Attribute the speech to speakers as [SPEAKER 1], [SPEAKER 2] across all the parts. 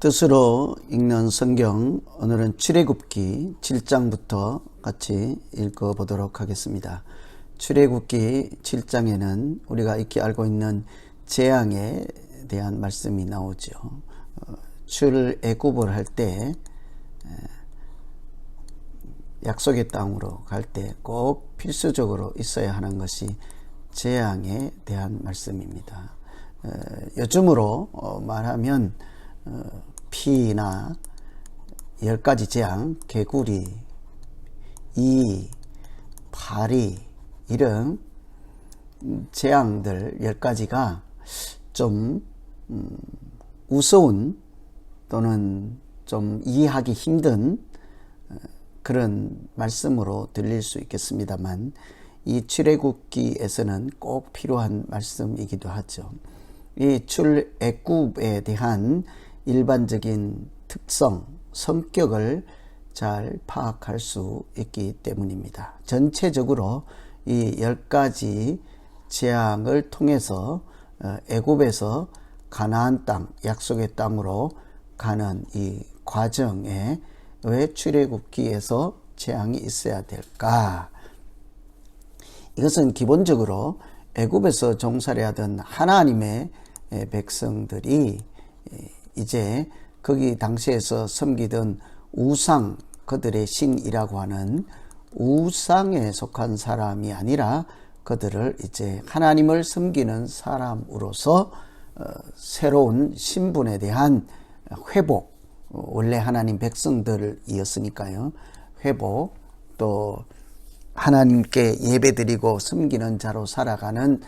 [SPEAKER 1] 뜻으로 읽는 성경, 오늘은 출애굽기 7장부터 같이 읽어보도록 하겠습니다. 출애굽기 7장에는 우리가 익히 알고 있는 재앙에 대한 말씀이 나오죠. 출애굽을 할 때, 약속의 땅으로 갈 때 꼭 필수적으로 있어야 하는 것이 재앙에 대한 말씀입니다. 요즘으로 말하면 피나 10가지 재앙, 개구리, 이, 파리 이런 재앙들 10가지가 좀 우스운 또는 좀 이해하기 힘든 그런 말씀으로 들릴 수 있겠습니다만, 이 출애굽기에서는 꼭 필요한 말씀이기도 하죠. 이 출애굽에 대한 일반적인 특성, 성격을 잘 파악할 수 있기 때문입니다. 전체적으로 이 10가지 재앙을 통해서 애굽에서 가나안 땅, 약속의 땅으로 가는 이 과정에 왜 출애굽기에서 재앙이 있어야 될까? 이것은 기본적으로 애굽에서 종살이 하던 하나님의 백성들이 이제 거기 당시에서 섬기던 우상, 그들의 신이라고 하는 우상에 속한 사람이 아니라 그들을 이제 하나님을 섬기는 사람으로서 새로운 신분에 대한 회복, 원래 하나님 백성들이었으니까요. 회복, 또 하나님께 예배드리고 섬기는 자로 살아가는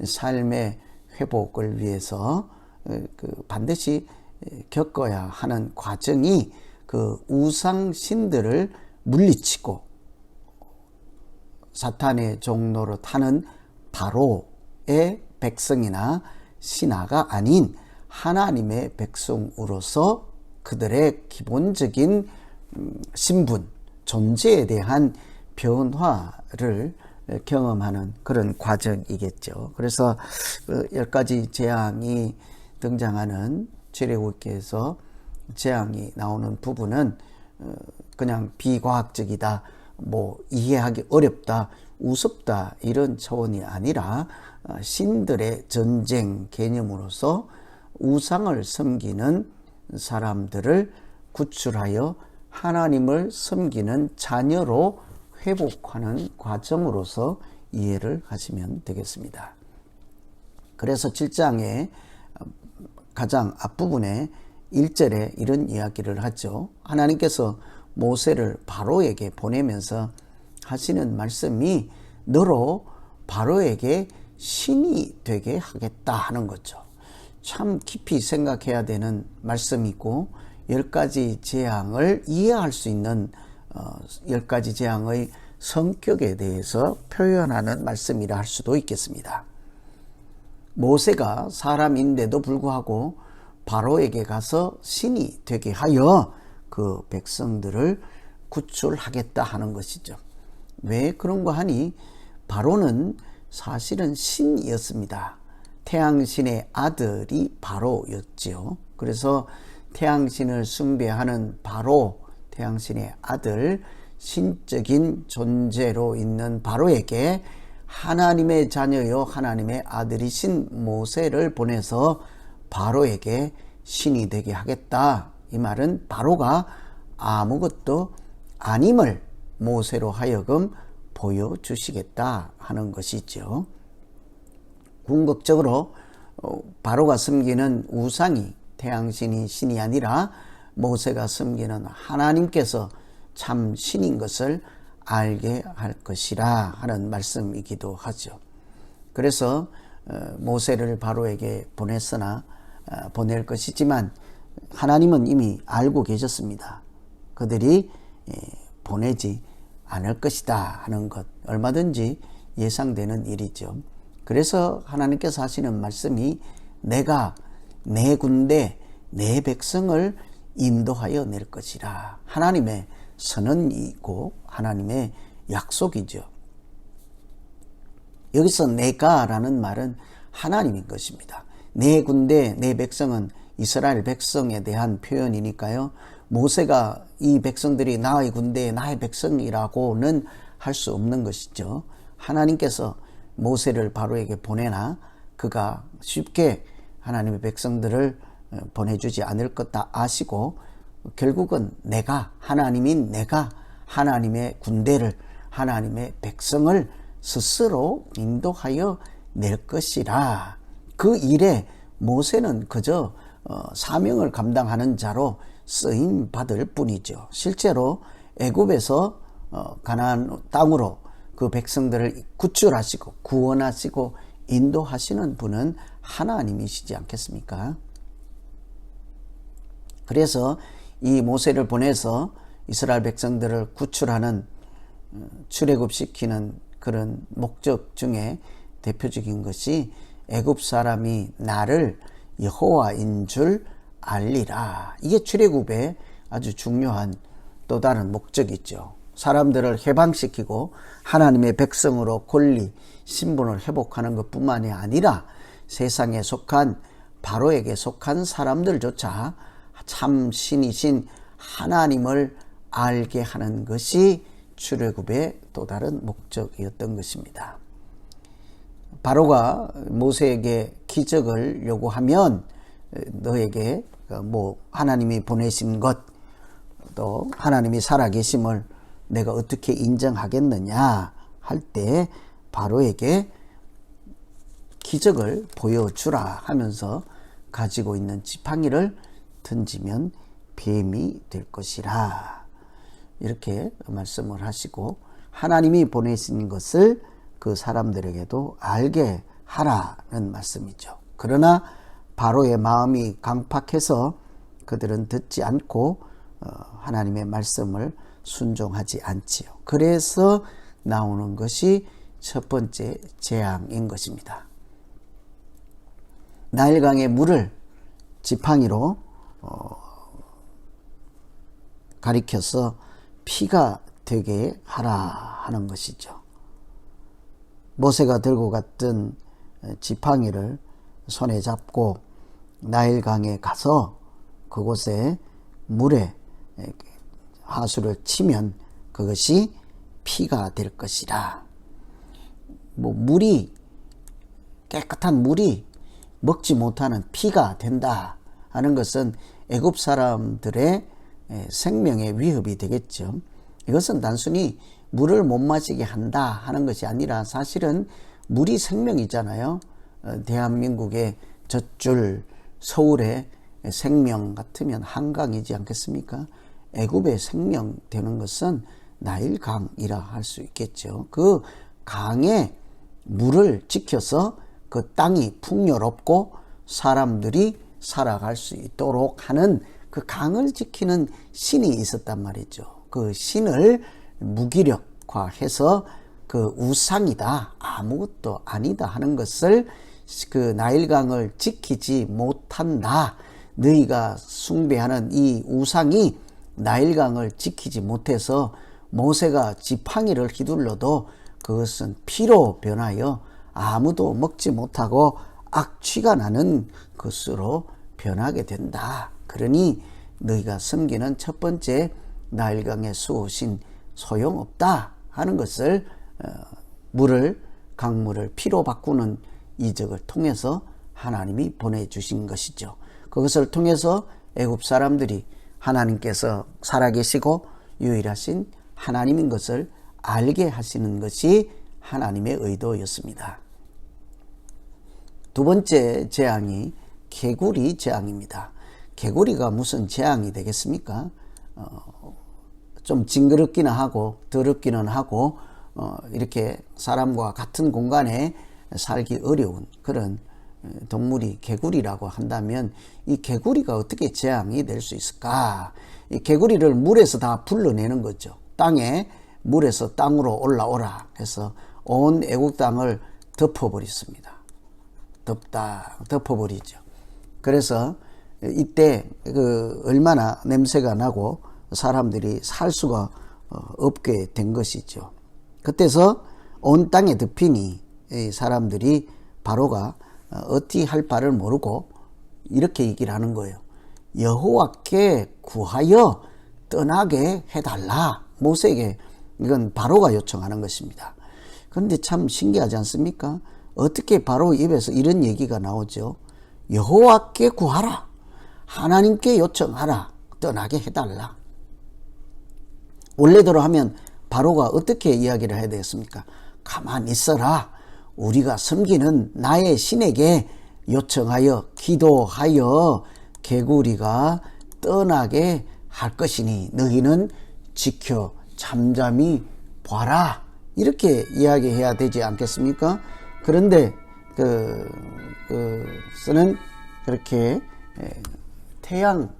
[SPEAKER 1] 삶의 회복을 위해서 반드시 겪어야 하는 과정이 그 우상신들을 물리치고 사탄의 종로로 타는 바로의 백성이나 신하가 아닌 하나님의 백성으로서 그들의 기본적인 신분, 존재에 대한 변화를 경험하는 그런 과정이겠죠. 그래서 10가지 재앙이 등장하는 출애굽기에서 재앙이 나오는 부분은 그냥 비과학적이다, 이해하기 어렵다, 우습다 이런 차원이 아니라 신들의 전쟁 개념으로서 우상을 섬기는 사람들을 구출하여 하나님을 섬기는 자녀로 회복하는 과정으로서 이해를 하시면 되겠습니다. 그래서 7장의 가장 앞부분에 1절에 이런 이야기를 하죠. 하나님께서 모세를 바로에게 보내면서 하시는 말씀이 너로 바로에게 신이 되게 하겠다 하는 거죠. 참 깊이 생각해야 되는 말씀이고 10가지 재앙을 이해할 수 있는 10가지 재앙의 성격에 대해서 표현하는 말씀이라 할 수도 있겠습니다. 모세가 사람인데도 불구하고 바로에게 가서 신이 되게 하여 그 백성들을 구출하겠다 하는 것이죠. 왜 그런가 하니 바로는 사실은 신이었습니다. 태양신의 아들이 바로였지요. 그래서 태양신을 숭배하는 바로, 태양신의 아들, 신적인 존재로 있는 바로에게 하나님의 자녀요 하나님의 아들이신 모세를 보내서 바로에게 신이 되게 하겠다. 이 말은 바로가 아무것도 아님을 모세로 하여금 보여주시겠다 하는 것이죠. 궁극적으로 바로가 섬기는 우상이 태양신이 신이 아니라 모세가 섬기는 하나님께서 참 신인 것을 알게 할 것이라 하는 말씀이기도 하죠. 그래서 모세를 바로에게 보낼 것이지만 하나님은 이미 알고 계셨습니다. 그들이 보내지 않을 것이다 하는 것, 얼마든지 예상되는 일이죠. 그래서 하나님께서 하시는 말씀이 내가 내 군대 내 백성을 인도하여 낼 것이라. 하나님의 선언이고 하나님의 약속이죠. 여기서 내가라는 말은 하나님인 것입니다. 내 군대 내 백성은 이스라엘 백성에 대한 표현이니까요. 모세가 이 백성들이 나의 군대, 나의 백성이라고는 할 수 없는 것이죠. 하나님께서 모세를 바로에게 보내나 그가 쉽게 하나님의 백성들을 보내주지 않을 것 다 아시고 결국은 하나님인 내가 하나님의 군대를, 하나님의 백성을 스스로 인도하여 낼 것이라. 그 일에 모세는 그저 사명을 감당하는 자로 쓰임 받을 뿐이죠. 실제로 애굽에서 가나안 땅으로 그 백성들을 구출하시고 구원하시고 인도하시는 분은 하나님이시지 않겠습니까? 그래서 이 모세를 보내서 이스라엘 백성들을 구출하는, 출애굽시키는 그런 목적 중에 대표적인 것이 애굽 사람이 나를 여호와인 줄 알리라. 이게 출애굽의 아주 중요한 또 다른 목적이죠. 사람들을 해방시키고 하나님의 백성으로 권리, 신분을 회복하는 것뿐만이 아니라 세상에 속한, 바로에게 속한 사람들조차 참 신이신 하나님을 알게 하는 것이 출애굽의 또 다른 목적이었던 것입니다. 바로가 모세에게 기적을 요구하면 너에게 하나님이 보내신 것, 또 하나님이 살아계심을 내가 어떻게 인정하겠느냐 할 때 바로에게 기적을 보여주라 하면서 가지고 있는 지팡이를 던지면 뱀이 될 것이라, 이렇게 말씀을 하시고 하나님이 보내신 것을 그 사람들에게도 알게 하라는 말씀이죠. 그러나 바로의 마음이 강팍해서 그들은 듣지 않고 하나님의 말씀을 순종하지 않지요. 그래서 나오는 것이 첫 번째 재앙인 것입니다. 나일강의 물을 지팡이로 가리켜서 피가 되게 하라 하는 것이죠. 모세가 들고 갔던 지팡이를 손에 잡고 나일강에 가서 그곳에 물에 하수를 치면 그것이 피가 될 것이라. 깨끗한 물이 먹지 못하는 피가 된다 하는 것은 애굽 사람들의 생명의 위협이 되겠죠. 이것은 단순히 물을 못 마시게 한다 하는 것이 아니라 사실은 물이 생명이잖아요. 대한민국의 젖줄 서울의 생명 같으면 한강이지 않겠습니까? 애굽의 생명 되는 것은 나일강이라 할 수 있겠죠. 그 강의 물을 지켜서 그 땅이 풍요롭고 사람들이 살아갈 수 있도록 하는 그 강을 지키는 신이 있었단 말이죠. 그 신을 무기력화해서 그 우상이다, 아무것도 아니다 하는 것을, 그 나일강을 지키지 못한다, 너희가 숭배하는 이 우상이 나일강을 지키지 못해서 모세가 지팡이를 휘둘러도 그것은 피로 변하여 아무도 먹지 못하고 악취가 나는 것으로 변하게 된다. 그러니 너희가 섬기는 첫 번째 나일강의 수호신 소용없다 하는 것을, 강물을 피로 바꾸는 이적을 통해서 하나님이 보내주신 것이죠. 그것을 통해서 애굽 사람들이 하나님께서 살아계시고 유일하신 하나님인 것을 알게 하시는 것이 하나님의 의도였습니다. 두 번째 재앙이 개구리 재앙입니다. 개구리가 무슨 재앙이 되겠습니까? 좀 징그럽기는 하고 더럽기는 하고 이렇게 사람과 같은 공간에 살기 어려운 그런 동물이 개구리라고 한다면 이 개구리가 어떻게 재앙이 될 수 있을까? 이 개구리를 물에서 다 불러내는 거죠. 땅에 물에서 땅으로 올라오라 해서 온 애국 땅을 덮어버렸습니다. 덮어버리죠. 그래서 이때 얼마나 냄새가 나고 사람들이 살 수가 없게 된 것이죠. 그때서 온 땅에 덮이니 사람들이 바로가 어찌 할 바를 모르고 이렇게 얘기를 하는 거예요. 여호와께 구하여 떠나게 해달라. 모세에게 이건 바로가 요청하는 것입니다. 그런데 참 신기하지 않습니까? 어떻게 바로 입에서 이런 얘기가 나오죠? 여호와께 구하라. 하나님께 요청하라. 떠나게 해달라. 원래대로 하면 바로가 어떻게 이야기를 해야 되겠습니까? 가만히 있어라. 우리가 섬기는 나의 신에게 요청하여 기도하여 개구리가 떠나게 할 것이니 너희는 지켜 잠잠히 봐라. 이렇게 이야기해야 되지 않겠습니까? 그런데 쓰는 그렇게 태양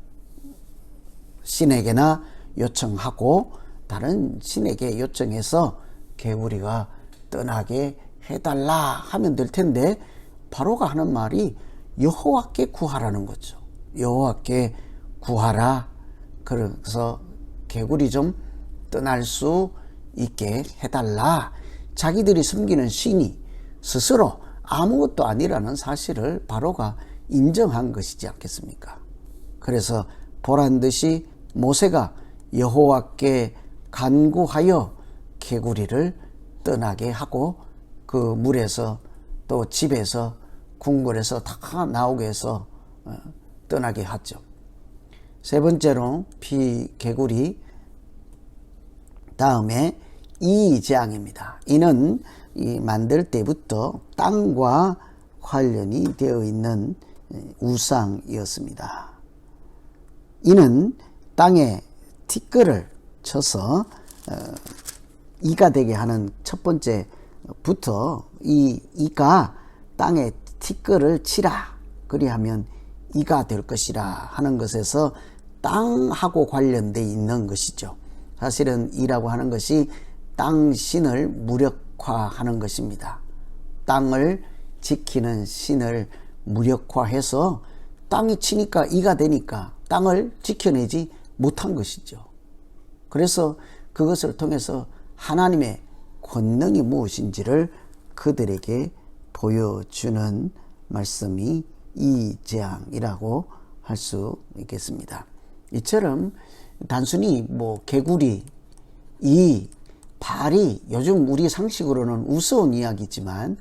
[SPEAKER 1] 신에게나 요청하고 다른 신에게 요청해서 개구리가 떠나게 해달라 하면 될 텐데 바로가 하는 말이 여호와께 구하라는 거죠. 여호와께 구하라. 그래서 개구리 좀 떠날 수 있게 해달라. 자기들이 섬기는 신이 스스로 아무것도 아니라는 사실을 바로가 인정한 것이지 않겠습니까? 그래서 보란 듯이 모세가 여호와께 간구하여 개구리를 떠나게 하고 그 물에서 또 집에서 궁궐에서 다 나오게 해서 떠나게 하죠. 세 번째로 개구리 다음에 이 재앙입니다. 이는 만들 때부터 땅과 관련이 되어 있는 우상이었습니다. 이는 땅에 티끌을 쳐서 이가 되게 하는 첫 번째부터 이 이가 땅에 티끌을 치라. 그리하면 이가 될 것이라 하는 것에서 땅하고 관련되어 있는 것이죠. 사실은 이라고 하는 것이 땅 신을 무력화하는 것입니다. 땅을 지키는 신을 무력화해서 땅이 치니까 이가 되니까 땅을 지켜내지 못한 것이죠. 그래서 그것을 통해서 하나님의 권능이 무엇인지를 그들에게 보여주는 말씀이 이 재앙이라고 할 수 있겠습니다. 이처럼 단순히 개구리, 이, 파리, 요즘 우리 상식으로는 우스운 이야기지만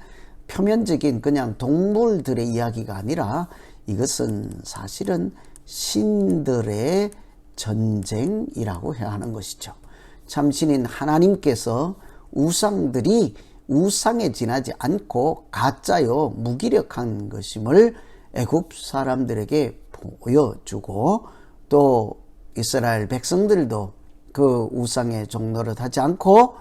[SPEAKER 1] 표면적인 그냥 동물들의 이야기가 아니라 이것은 사실은 신들의 전쟁이라고 해야 하는 것이죠. 참신인 하나님께서 우상들이 우상에 지나지 않고 가짜요 무기력한 것임을 애굽 사람들에게 보여주고 또 이스라엘 백성들도 그 우상의 종노릇 하지 않고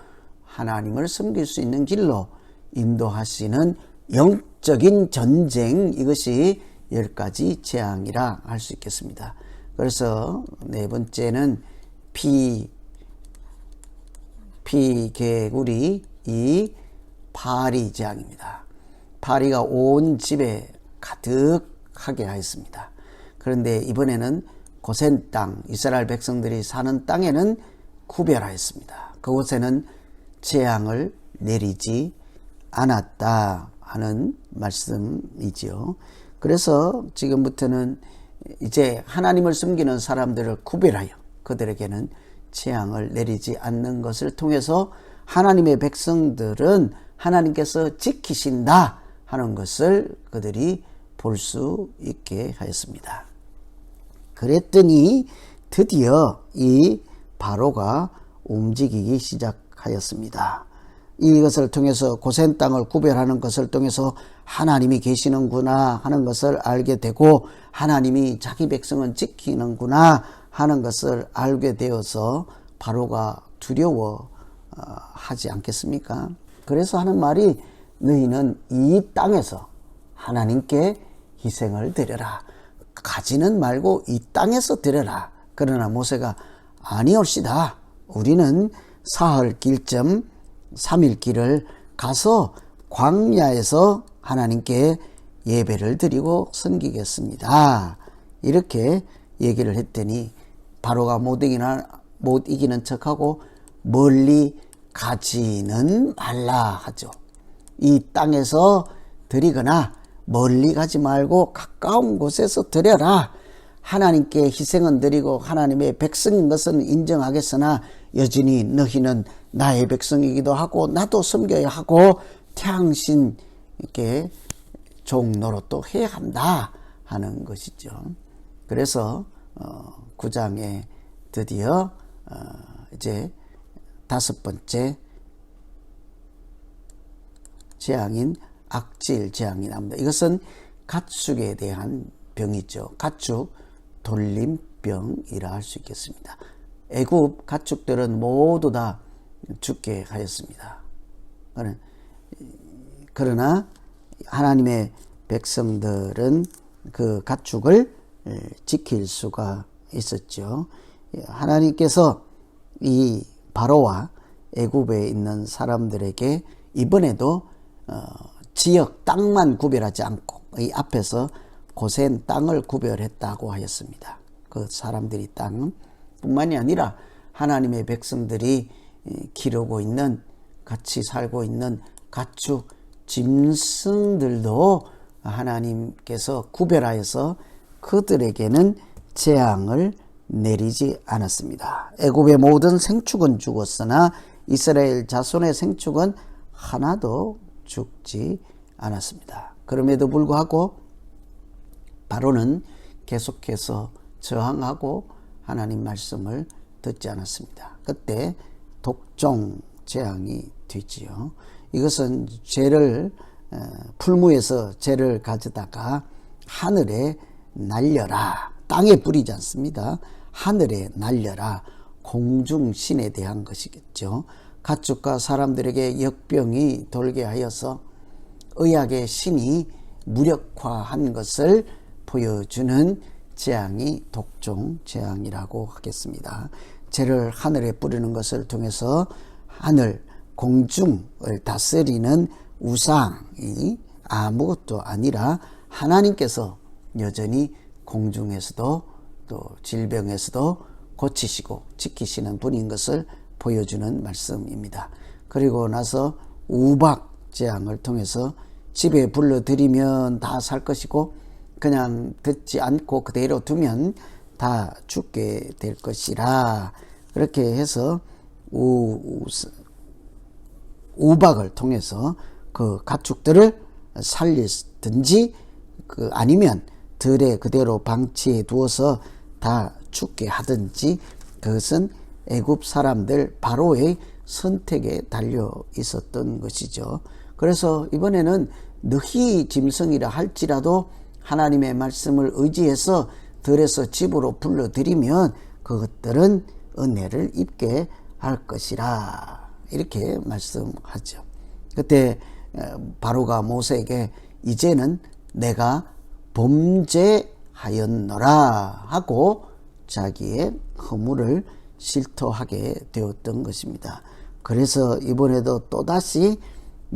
[SPEAKER 1] 하나님을 섬길 수 있는 길로 인도하시는 영적인 전쟁, 이것이 10가지 재앙이라 할 수 있겠습니다. 그래서 네 번째는 개구리, 이 파리 재앙입니다. 파리가 온 집에 가득하게 하였습니다. 그런데 이번에는 고센 땅, 이스라엘 백성들이 사는 땅에는 구별하였습니다. 그곳에는 재앙을 내리지 않았다 하는 말씀이지요. 그래서 지금부터는 이제 하나님을 섬기는 사람들을 구별하여 그들에게는 재앙을 내리지 않는 것을 통해서 하나님의 백성들은 하나님께서 지키신다 하는 것을 그들이 볼 수 있게 하였습니다. 그랬더니 드디어 이 바로가 움직이기 시작하였습니다. 이것을 통해서 고센 땅을 구별하는 것을 통해서 하나님이 계시는구나 하는 것을 알게 되고 하나님이 자기 백성은 지키는구나 하는 것을 알게 되어서 바로가 두려워하지 않겠습니까? 그래서 하는 말이 너희는 이 땅에서 하나님께 희생을 드려라. 가지는 말고 이 땅에서 드려라. 그러나 모세가 아니올시다. 우리는 사흘 길쯤 3일 길을 가서 광야에서 하나님께 예배를 드리고 섬기겠습니다. 이렇게 얘기를 했더니 바로가 못 이기는 척하고 멀리 가지는 말라 하죠. 이 땅에서 드리거나 멀리 가지 말고 가까운 곳에서 드려라. 하나님께 희생은 드리고 하나님의 백성인 것은 인정하겠으나 여전히 너희는 나의 백성이기도 하고 나도 섬겨야 하고 태양신 이렇게 종 노릇도 해야 한다 하는 것이죠. 그래서 9장에 드디어 이제 5번째 재앙인 악질 재앙이 납니다. 이것은 가축에 대한 병이죠. 가축 돌림병이라 할 수 있겠습니다. 애굽 가축들은 모두 다 죽게 하였습니다. 그러나 하나님의 백성들은 그 가축을 지킬 수가 있었죠. 하나님께서 이 바로와 애굽에 있는 사람들에게 이번에도 지역 땅만 구별하지 않고 이 앞에서 고센 땅을 구별했다고 하였습니다. 그 사람들이 땅 뿐만이 아니라 하나님의 백성들이 기르고 있는 같이 살고 있는 가축 짐승들도 하나님께서 구별하여서 그들에게는 재앙을 내리지 않았습니다. 애굽의 모든 생축은 죽었으나 이스라엘 자손의 생축은 하나도 죽지 않았습니다. 그럼에도 불구하고 바로는 계속해서 저항하고 하나님 말씀을 듣지 않았습니다. 그때 독종 재앙이 되지요. 이것은 죄를 풀무에서 죄를 가져다가 하늘에 날려라. 땅에 뿌리지 않습니다. 하늘에 날려라. 공중신에 대한 것이겠죠. 가축과 사람들에게 역병이 돌게 하여서 의학의 신이 무력화한 것을 보여주는 재앙이 독종 재앙이라고 하겠습니다. 죄를 하늘에 뿌리는 것을 통해서 하늘, 공중을 다스리는 우상이 아무것도 아니라 하나님께서 여전히 공중에서도 또 질병에서도 고치시고 지키시는 분인 것을 보여주는 말씀입니다. 그리고 나서 우박 재앙을 통해서 집에 불러들이면 다 살 것이고 그냥 듣지 않고 그대로 두면 다 죽게 될 것이라. 그렇게 해서 우박을 통해서 그 가축들을 살리든지 아니면 들에 그대로 방치해 두어서 다 죽게 하든지 그것은 애굽 사람들 바로의 선택에 달려 있었던 것이죠. 그래서 이번에는 너희 짐승이라 할지라도 하나님의 말씀을 의지해서 들에서 집으로 불러들이면 그것들은 은혜를 입게 할 것이라 이렇게 말씀하죠. 그때 바로가 모세에게 이제는 내가 범죄하였노라 하고 자기의 허물을 실토하게 되었던 것입니다. 그래서 이번에도 또다시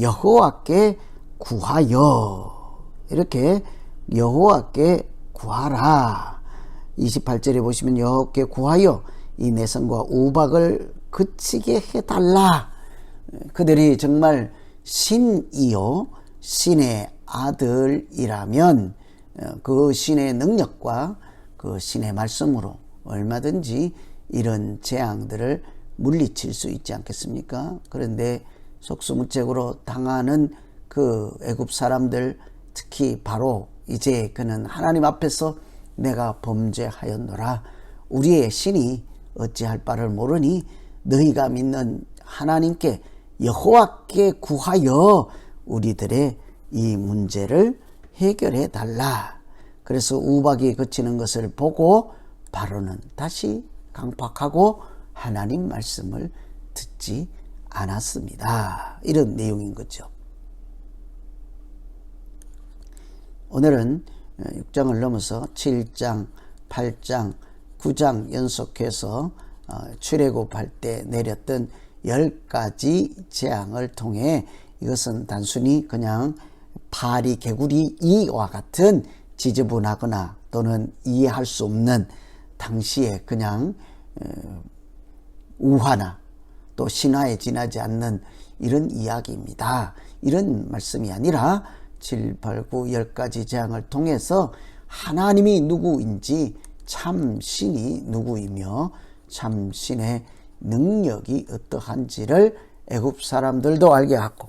[SPEAKER 1] 여호와께 구하여 이렇게 여호와께 구하라. 28절에 보시면 여호와께 구하여 이 내성과 우박을 그치게 해달라. 그들이 정말 신이요 신의 아들이라면 그 신의 능력과 그 신의 말씀으로 얼마든지 이런 재앙들을 물리칠 수 있지 않겠습니까? 그런데 속수무책으로 당하는 그 애굽 사람들 특히 바로 이제 그는 하나님 앞에서 내가 범죄하였노라. 우리의 신이 어찌할 바를 모르니 너희가 믿는 하나님께 여호와께 구하여 우리들의 이 문제를 해결해 달라. 그래서 우박이 그치는 것을 보고 바로는 다시 강팍하고 하나님 말씀을 듣지 않았습니다. 이런 내용인 거죠. 오늘은 6장을 넘어서 7장, 8장, 9장 연속해서 출애굽할 때 내렸던 10가지 재앙을 통해 이것은 단순히 그냥 파리, 개구리 이와 같은 지저분하거나 또는 이해할 수 없는 당시에 그냥 우화나 또 신화에 지나지 않는 이런 이야기입니다. 이런 말씀이 아니라 7, 8, 9, 10가지 재앙을 통해서 하나님이 누구인지, 참 신이 누구이며 참 신의 능력이 어떠한지를 애굽 사람들도 알게 하고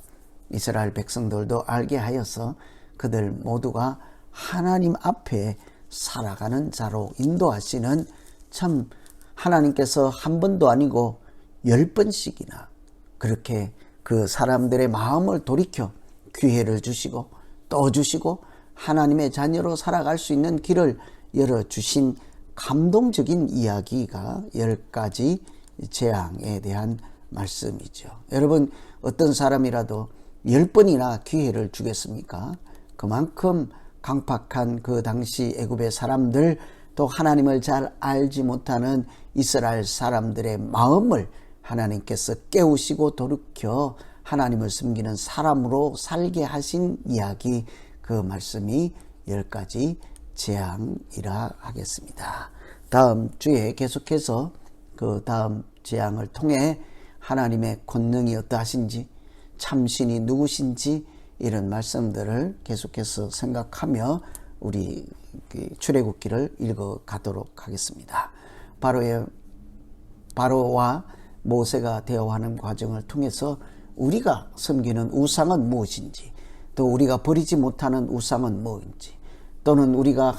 [SPEAKER 1] 이스라엘 백성들도 알게 하여서 그들 모두가 하나님 앞에 살아가는 자로 인도하시는, 참 하나님께서 한 번도 아니고 10번씩이나 그렇게 그 사람들의 마음을 돌이켜 기회를 주시고 또 주시고 하나님의 자녀로 살아갈 수 있는 길을 열어주신 감동적인 이야기가 10가지 재앙에 대한 말씀이죠. 여러분, 어떤 사람이라도 10번이나 기회를 주겠습니까? 그만큼 강팍한 그 당시 애굽의 사람들, 또 하나님을 잘 알지 못하는 이스라엘 사람들의 마음을 하나님께서 깨우시고 돌이켜 하나님을 섬기는 사람으로 살게 하신 이야기, 그 말씀이 10가지 재앙이라 하겠습니다. 다음 주에 계속해서 그 다음 재앙을 통해 하나님의 권능이 어떠하신지, 참신이 누구신지 이런 말씀들을 계속해서 생각하며 우리 출애굽기를 읽어가도록 하겠습니다. 바로와 모세가 대화하는 과정을 통해서 우리가 섬기는 우상은 무엇인지, 또 우리가 버리지 못하는 우상은 무엇인지, 또는 우리가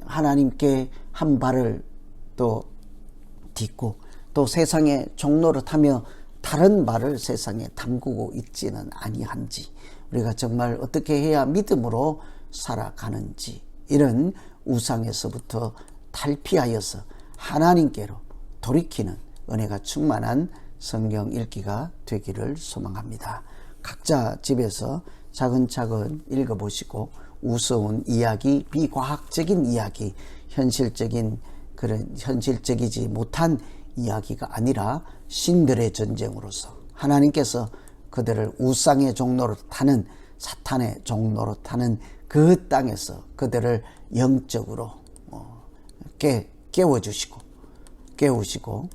[SPEAKER 1] 하나님께 한 발을 또 딛고 또 세상의 종노릇하며 다른 발을 세상에 담그고 있지는 아니한지, 우리가 정말 어떻게 해야 믿음으로 살아가는지, 이런 우상에서부터 탈피하여서 하나님께로 돌이키는 은혜가 충만한 성경 읽기가 되기를 소망합니다. 각자 집에서 차근차근 읽어보시고 우스운 이야기, 비과학적인 이야기, 현실적이지 못한 이야기가 아니라 신들의 전쟁으로서 하나님께서 그들을 우상의 종로로 타는, 사탄의 종로로 타는 그 땅에서 그들을 영적으로 깨우시고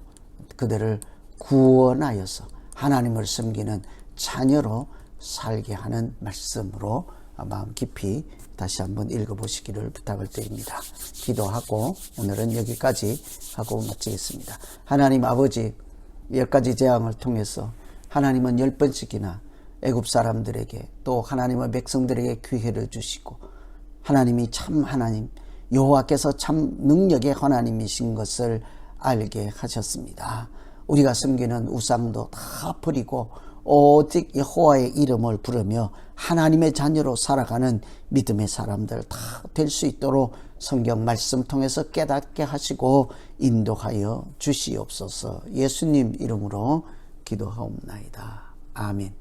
[SPEAKER 1] 그들을 구원하여서 하나님을 섬기는 자녀로 살게 하는 말씀으로 마음 깊이 다시 한번 읽어보시기를 부탁을 드립니다. 기도하고 오늘은 여기까지 하고 마치겠습니다. 하나님 아버지, 10가지 재앙을 통해서 하나님은 10번씩이나 애굽 사람들에게 또 하나님의 백성들에게 기회를 주시고, 하나님이 참 하나님, 여호와께서 참 능력의 하나님이신 것을 알게 하셨습니다. 우리가 섬기는 우상도 다 버리고 오직 여호와의 이름을 부르며 하나님의 자녀로 살아가는 믿음의 사람들 다 될 수 있도록 성경 말씀 통해서 깨닫게 하시고 인도하여 주시옵소서. 예수님 이름으로 기도하옵나이다. 아멘.